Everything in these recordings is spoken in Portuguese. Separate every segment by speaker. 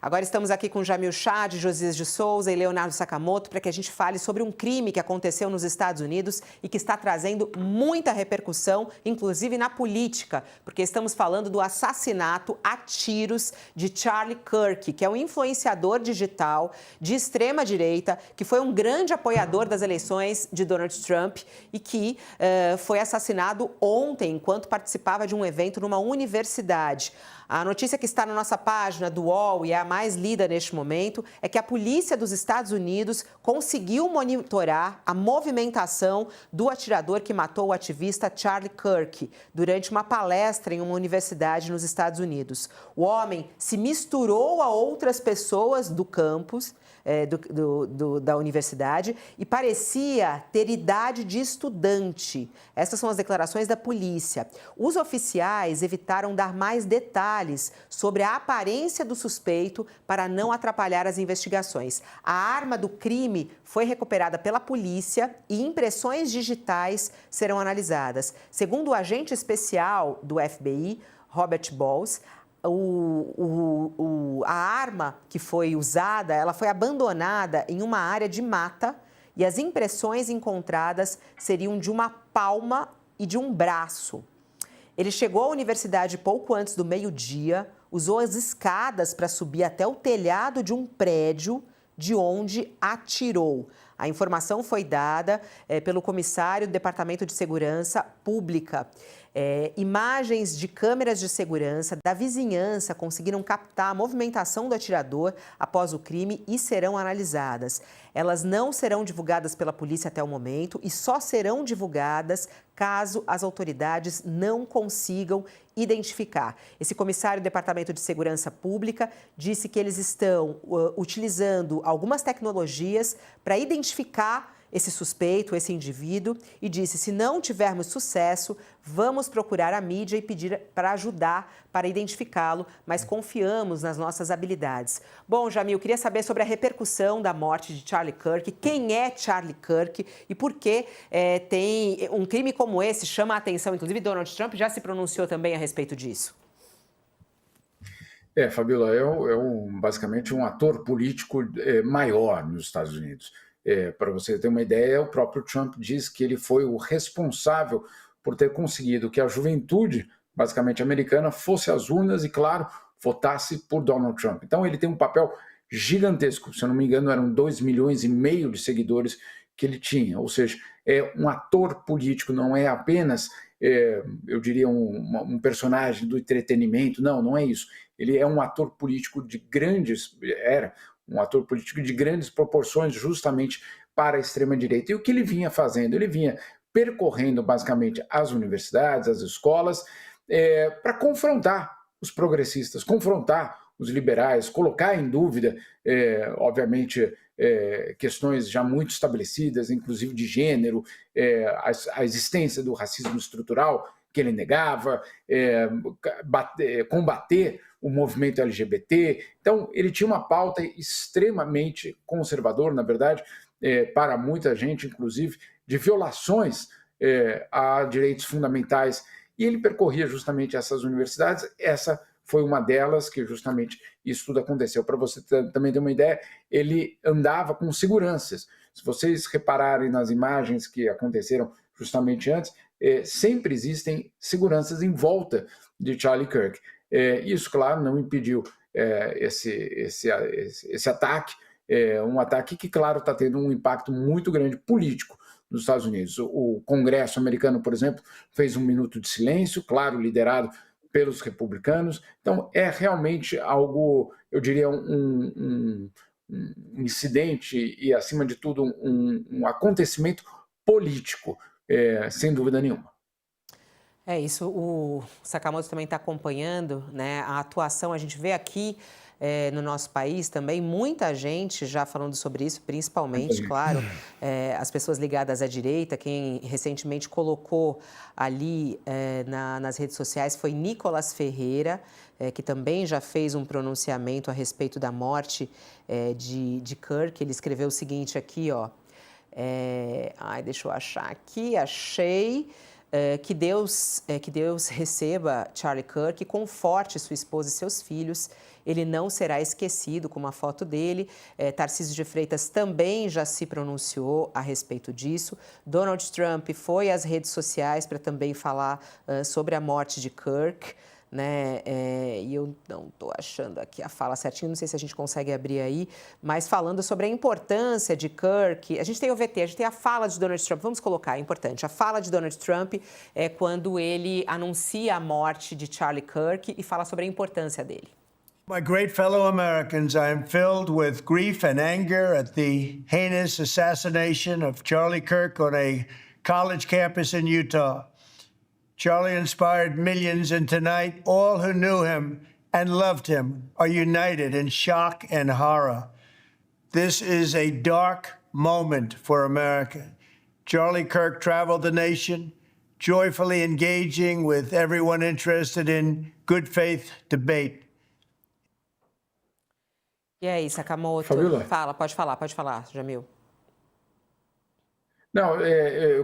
Speaker 1: Agora estamos aqui com Jamil Chad, Josias de Souza e Leonardo Sakamoto para que a gente fale sobre um crime que aconteceu nos Estados Unidos e que está trazendo muita repercussão, inclusive na política, porque estamos falando do assassinato a tiros de Charlie Kirk, que é um influenciador digital de extrema-direita, que foi um grande apoiador das eleições de Donald Trump e que foi assassinado ontem, enquanto participava de um evento numa universidade. A notícia que está na nossa página do UOL e é a mais lida neste momento é que a polícia dos Estados Unidos conseguiu monitorar a movimentação do atirador que matou o ativista Charlie Kirk durante uma palestra em uma universidade nos Estados Unidos. O homem se misturou a outras pessoas do campus da universidade e parecia ter idade de estudante. Essas são as declarações da polícia. Os oficiais evitaram dar mais detalhes sobre a aparência do suspeito para não atrapalhar as investigações. A arma do crime foi recuperada pela polícia e impressões digitais serão analisadas. Segundo o agente especial do FBI, Robert Bowles, a arma que foi usada, ela foi abandonada em uma área de mata e as impressões encontradas seriam de uma palma e de um braço. Ele chegou à universidade pouco antes do meio-dia, usou as escadas para subir até o telhado de um prédio, de onde atirou. A informação foi dada pelo comissário do Departamento de Segurança Pública. Imagens de câmeras de segurança da vizinhança conseguiram captar a movimentação do atirador após o crime e serão analisadas. Elas não serão divulgadas pela polícia até o momento e só serão divulgadas caso as autoridades não consigam identificar. Esse comissário do Departamento de Segurança Pública disse que eles estão utilizando algumas tecnologias para identificar esse suspeito, esse indivíduo, e disse: se não tivermos sucesso, vamos procurar a mídia e pedir para ajudar para identificá-lo, mas confiamos nas nossas habilidades. Bom, Jamil, queria saber sobre a repercussão da morte de Charlie Kirk, quem é Charlie Kirk e por que tem um crime como esse chama a atenção. Inclusive, Donald Trump já se pronunciou também a respeito disso.
Speaker 2: Fabíola, basicamente um ator político maior nos Estados Unidos. Para você ter uma ideia, o próprio Trump diz que ele foi o responsável por ter conseguido que a juventude, basicamente americana, fosse às urnas e, claro, votasse por Donald Trump. Então ele tem um papel gigantesco, se eu não me engano eram 2,5 milhões de seguidores que ele tinha, ou seja, é um ator político, não é apenas, eu diria, um personagem do entretenimento, não é isso. Ele é um ator político um ator político de grandes proporções justamente para a extrema-direita. E o que ele vinha fazendo? Ele vinha percorrendo basicamente as universidades, as escolas, para confrontar os progressistas, confrontar os liberais, colocar em dúvida, obviamente, questões já muito estabelecidas, inclusive de gênero, a existência do racismo estrutural que ele negava, combater o movimento LGBT. Então, ele tinha uma pauta extremamente conservadora, na verdade, para muita gente, inclusive, de violações a direitos fundamentais. E ele percorria justamente essas universidades. Essa foi uma delas que justamente isso tudo aconteceu. Para você também ter uma ideia, ele andava com seguranças. Se vocês repararem nas imagens que aconteceram justamente antes, sempre existem seguranças em volta de Charlie Kirk. Isso, claro, não impediu esse ataque, um ataque que, claro, está tendo um impacto muito grande político nos Estados Unidos. O Congresso americano, por exemplo, fez um minuto de silêncio, claro, liderado pelos republicanos. Então, é realmente algo, eu diria, um incidente e, acima de tudo, um acontecimento político, sem dúvida nenhuma.
Speaker 1: É isso, o Sakamoto também está acompanhando, né, a atuação. A gente vê aqui no nosso país também muita gente já falando sobre isso, principalmente, claro, as pessoas ligadas à direita. Quem recentemente colocou ali nas redes sociais foi Nicolas Ferreira, que também já fez um pronunciamento a respeito da morte de Kirk. Ele escreveu o seguinte aqui, ó. Deixa eu achar aqui, achei. que Deus receba Charlie Kirk, conforte sua esposa e seus filhos. Ele não será esquecido, com uma foto dele. Tarcísio de Freitas também já se pronunciou a respeito disso. Donald Trump foi às redes sociais para também falar sobre a morte de Kirk, né? E eu não estou achando aqui a fala certinho, não sei se a gente consegue abrir aí, mas falando sobre a importância de Kirk. A gente tem o VT, a gente tem a fala de Donald Trump, vamos colocar, é importante. A fala de Donald Trump é quando ele anuncia a morte de Charlie Kirk e fala sobre a importância dele.
Speaker 3: My great fellow Americans, I am filled with grief and anger at the heinous assassination of Charlie Kirk on a college campus in Utah. Charlie inspired millions, and tonight all who knew him and loved him are united in shock and horror. This is a dark moment for America. Charlie Kirk traveled the nation, joyfully engaging with everyone interested in good faith debate.
Speaker 1: E aí, Sakamoto?
Speaker 2: Fabíola?
Speaker 1: Pode falar, Jamil.
Speaker 2: Não,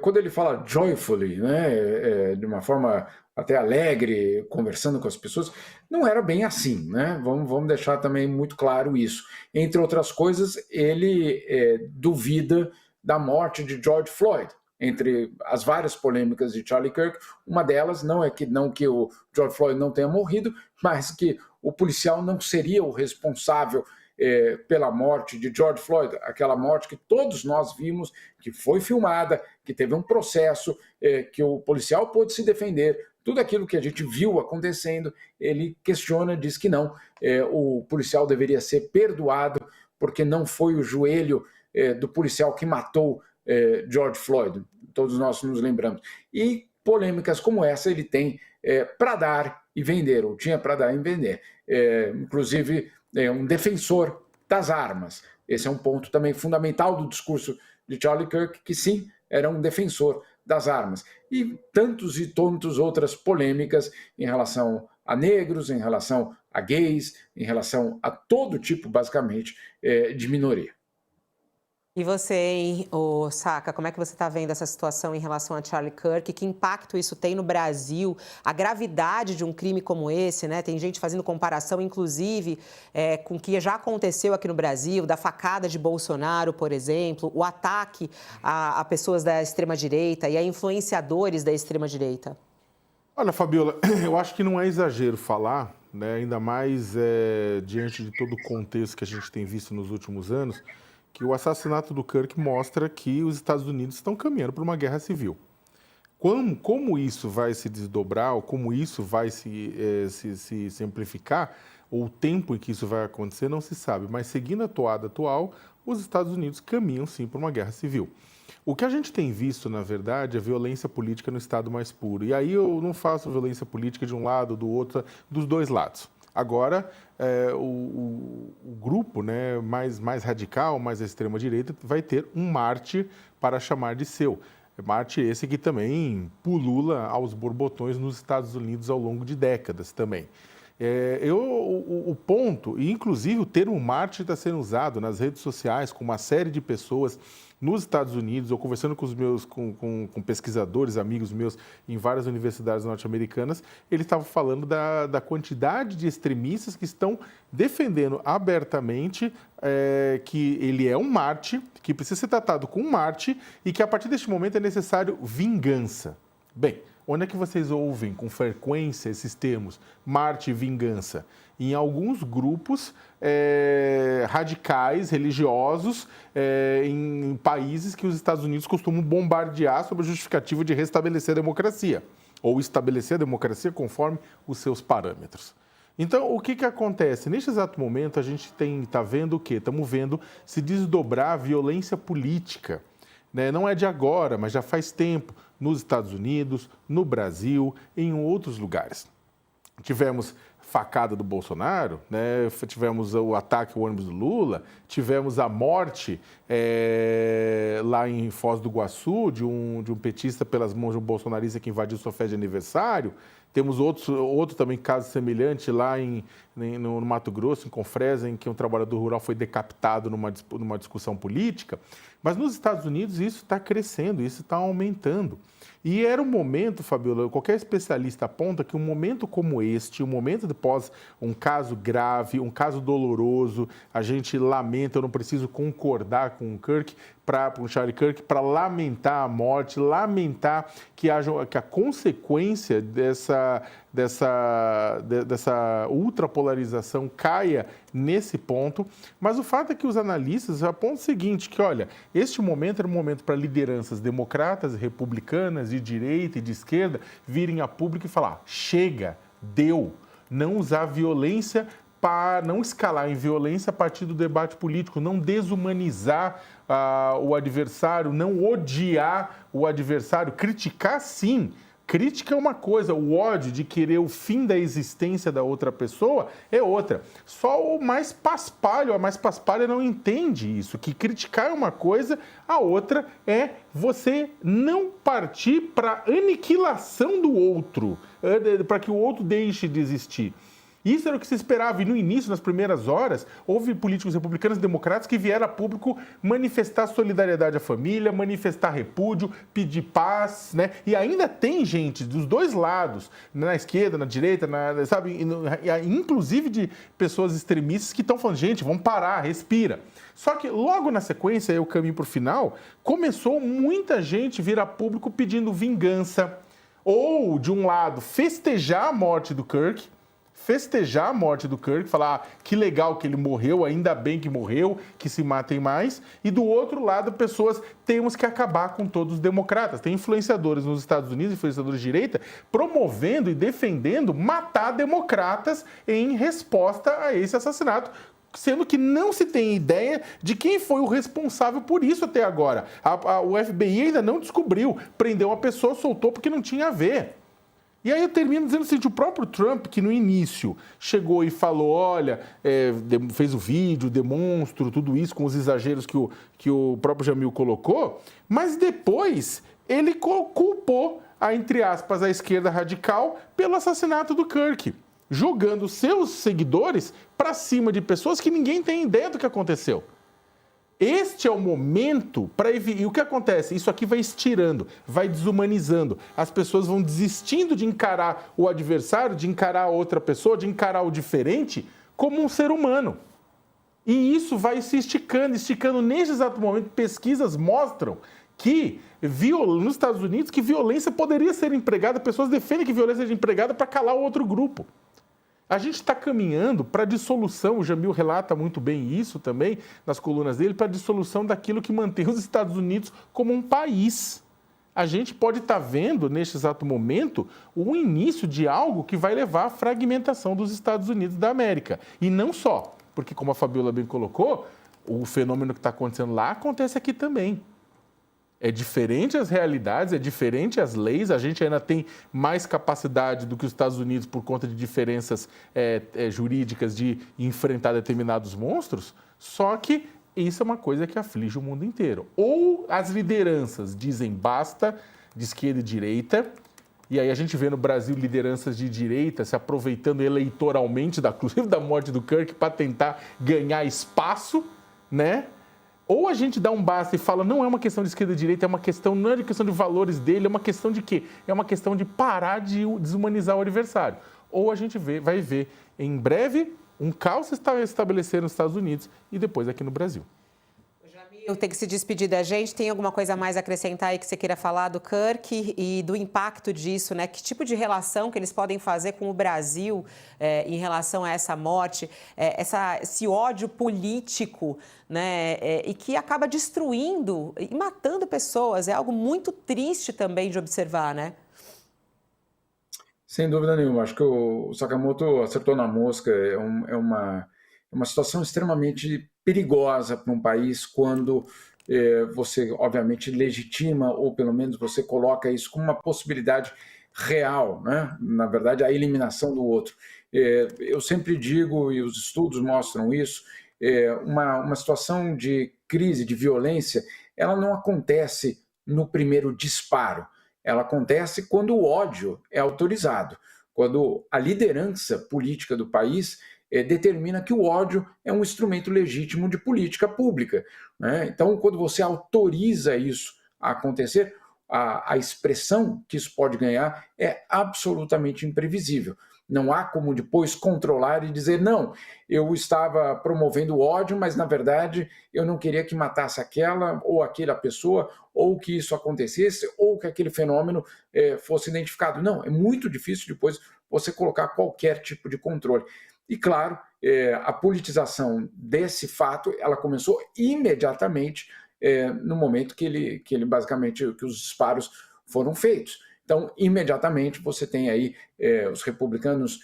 Speaker 2: quando ele fala joyfully, né, de uma forma até alegre, conversando com as pessoas, não era bem assim, né? Vamos deixar também muito claro isso. Entre outras coisas, ele duvida da morte de George Floyd. Entre as várias polêmicas de Charlie Kirk, uma delas não que o George Floyd não tenha morrido, mas que o policial não seria o responsável pela morte de George Floyd, aquela morte que todos nós vimos, que foi filmada, que teve um processo, que o policial pôde se defender, tudo aquilo que a gente viu acontecendo, ele questiona, diz que não, o policial deveria ser perdoado, porque não foi o joelho do policial que matou George Floyd, todos nós nos lembramos. E polêmicas como essa ele tem para dar e vender, ou tinha para dar e vender. Inclusive, um defensor das armas. Esse é um ponto também fundamental do discurso de Charlie Kirk, que sim, era um defensor das armas. E tantos outras polêmicas em relação a negros, em relação a gays, em relação a todo tipo, basicamente, de minoria.
Speaker 1: E você, hein, Saka, como é que você está vendo essa situação em relação a Charlie Kirk? Que impacto isso tem no Brasil? A gravidade de um crime como esse, né? Tem gente fazendo comparação, inclusive, com o que já aconteceu aqui no Brasil, da facada de Bolsonaro, por exemplo, o ataque a pessoas da extrema-direita e a influenciadores da extrema-direita.
Speaker 4: Olha, Fabíola, eu acho que não é exagero falar, né? Ainda mais diante de todo o contexto que a gente tem visto nos últimos anos, que o assassinato do Kirk mostra que os Estados Unidos estão caminhando para uma guerra civil. Como isso vai se desdobrar, ou como isso vai se amplificar, ou o tempo em que isso vai acontecer, não se sabe. Mas seguindo a toada atual, os Estados Unidos caminham sim para uma guerra civil. O que a gente tem visto, na verdade, é violência política no estado mais puro. E aí eu não faço violência política de um lado, do outro, dos dois lados. Agora, o grupo, né, mais radical, mais à extrema-direita, vai ter um mártir para chamar de seu. Mártir esse que também pulula aos borbotões nos Estados Unidos ao longo de décadas também. O ponto, e inclusive o termo mártir está sendo usado nas redes sociais com uma série de pessoas nos Estados Unidos, ou conversando com pesquisadores, amigos meus em várias universidades norte-americanas, eles estavam falando da quantidade de extremistas que estão defendendo abertamente que ele é um mártir, que precisa ser tratado como um mártir e que a partir deste momento é necessário vingança. Bem, onde é que vocês ouvem com frequência esses termos, mártir e vingança? Em alguns grupos radicais, religiosos, em países que os Estados Unidos costumam bombardear sob a justificativa de restabelecer a democracia, ou estabelecer a democracia conforme os seus parâmetros. Então, o que acontece? Neste exato momento, a gente está vendo o quê? Estamos vendo se desdobrar a violência política. Não é de agora, mas já faz tempo, nos Estados Unidos, no Brasil, em outros lugares. Tivemos facada do Bolsonaro, né? Tivemos o ataque ao ônibus do Lula, tivemos a morte lá em Foz do Iguaçu de um petista pelas mãos de um bolsonarista que invadiu sua festa de aniversário. Temos outro também caso semelhante lá no Mato Grosso, em Confresa, em que um trabalhador rural foi decapitado numa discussão política. Mas nos Estados Unidos isso está crescendo, isso está aumentando. E era um momento, Fabiola, qualquer especialista aponta que um momento como este, um momento após um caso grave, um caso doloroso, a gente lamenta, eu não preciso concordar com o Charlie Kirk, para lamentar a morte, lamentar que a consequência dessa ultrapolarização caia nesse ponto, mas o fato é que os analistas apontam o seguinte, que olha, este momento era um momento para lideranças democratas, republicanas, de direita e de esquerda, virem a público e falar, chega, deu, não usar violência, para não escalar em violência a partir do debate político, não desumanizar o adversário, não odiar o adversário, criticar sim. Crítica é uma coisa, o ódio de querer o fim da existência da outra pessoa é outra. Só o mais paspalho, a mais paspalha não entende isso, que criticar é uma coisa, a outra é você não partir para aniquilação do outro, para que o outro deixe de existir. Isso era o que se esperava e no início, nas primeiras horas, houve políticos republicanos e democratas que vieram a público manifestar solidariedade à família, manifestar repúdio, pedir paz, né? E ainda tem gente dos dois lados, na esquerda, na direita, sabe? Inclusive de pessoas extremistas que estão falando, gente, vamos parar, respira. Só que logo na sequência, aí o caminho para o final, começou muita gente vir a público pedindo vingança ou, de um lado, festejar a morte do Kirk, falar que legal que ele morreu, ainda bem que morreu, que se matem mais. E do outro lado, pessoas, temos que acabar com todos os democratas. Tem influenciadores nos Estados Unidos, influenciadores de direita, promovendo e defendendo matar democratas em resposta a esse assassinato, sendo que não se tem ideia de quem foi o responsável por isso até agora. O FBI ainda não descobriu, prendeu uma pessoa, soltou porque não tinha a ver. E aí eu termino dizendo assim, o próprio Trump, que no início chegou e falou, olha, fez o vídeo, demonstro, tudo isso com os exageros que o próprio Jamil colocou, mas depois ele culpou, entre aspas, a esquerda radical pelo assassinato do Kirk, jogando seus seguidores para cima de pessoas que ninguém tem ideia do que aconteceu. Este é o momento para evitar. E o que acontece? Isso aqui vai estirando, vai desumanizando. As pessoas vão desistindo de encarar o adversário, de encarar a outra pessoa, de encarar o diferente como um ser humano. E isso vai se esticando. Neste exato momento, pesquisas mostram que nos Estados Unidos que violência poderia ser empregada, pessoas defendem que violência seja empregada para calar o outro grupo. A gente está caminhando para a dissolução, o Jamil relata muito bem isso também nas colunas dele, para a dissolução daquilo que mantém os Estados Unidos como um país. A gente pode estar vendo, neste exato momento, o início de algo que vai levar à fragmentação dos Estados Unidos da América. E não só, porque como a Fabiola bem colocou, o fenômeno que está acontecendo lá acontece aqui também. É diferente as realidades, é diferente as leis, a gente ainda tem mais capacidade do que os Estados Unidos por conta de diferenças jurídicas de enfrentar determinados monstros, só que isso é uma coisa que aflige o mundo inteiro. Ou as lideranças dizem basta, de esquerda e direita, e aí a gente vê no Brasil lideranças de direita se aproveitando eleitoralmente, inclusive da morte do Kirk, para tentar ganhar espaço, né? Ou a gente dá um basta e fala, não é uma questão de esquerda e direita, não é uma questão de valores dele, é uma questão de quê? É uma questão de parar de desumanizar o adversário. Ou a gente vai ver, em breve, um caos se estabelecer nos Estados Unidos e depois aqui no Brasil.
Speaker 1: Eu tenho que se despedir da gente. Tem alguma coisa mais a acrescentar aí que você queira falar do Kirk e do impacto disso, né? Que tipo de relação que eles podem fazer com o Brasil em relação a essa morte, esse ódio político, né? E que acaba destruindo e matando pessoas. É algo muito triste também de observar, né?
Speaker 2: Sem dúvida nenhuma. Acho que o Sakamoto acertou na mosca. É uma situação extremamente perigosa para um país quando você, obviamente, legitima, ou pelo menos você coloca isso como uma possibilidade real, né? Na verdade, a eliminação do outro. Eu sempre digo, e os estudos mostram isso, uma situação de crise, de violência, ela não acontece no primeiro disparo, ela acontece quando o ódio é autorizado. quando a liderança política do país determina que o ódio é um instrumento legítimo de política pública, né? Então, quando você autoriza isso a acontecer, a expressão que isso pode ganhar é absolutamente imprevisível. Não há como depois controlar e dizer, não, eu estava promovendo ódio, mas na verdade eu não queria que matasse aquela ou aquela pessoa, ou que isso acontecesse, ou que aquele fenômeno fosse identificado. Não, é muito difícil depois você colocar qualquer tipo de controle. E claro, a politização desse fato, ela começou imediatamente no momento que ele basicamente, que os disparos foram feitos. Então, imediatamente você tem aí os republicanos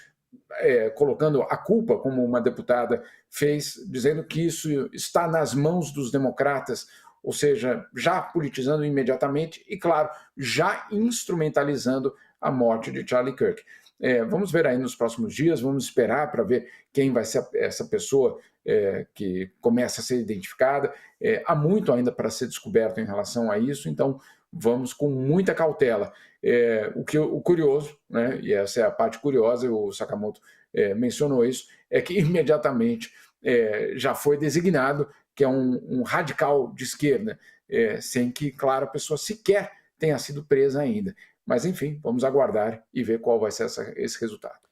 Speaker 2: colocando a culpa, como uma deputada fez, dizendo que isso está nas mãos dos democratas, ou seja, já politizando imediatamente e, claro, já instrumentalizando a morte de Charlie Kirk. Vamos ver aí nos próximos dias, vamos esperar para ver quem vai ser essa pessoa que começa a ser identificada. Há muito ainda para ser descoberto em relação a isso, então vamos com muita cautela. O curioso, né, e essa é a parte curiosa, e o Sakamoto mencionou isso, é que imediatamente já foi designado que é um radical de esquerda, sem que, claro, a pessoa sequer tenha sido presa ainda. Mas, enfim, vamos aguardar e ver qual vai ser esse resultado.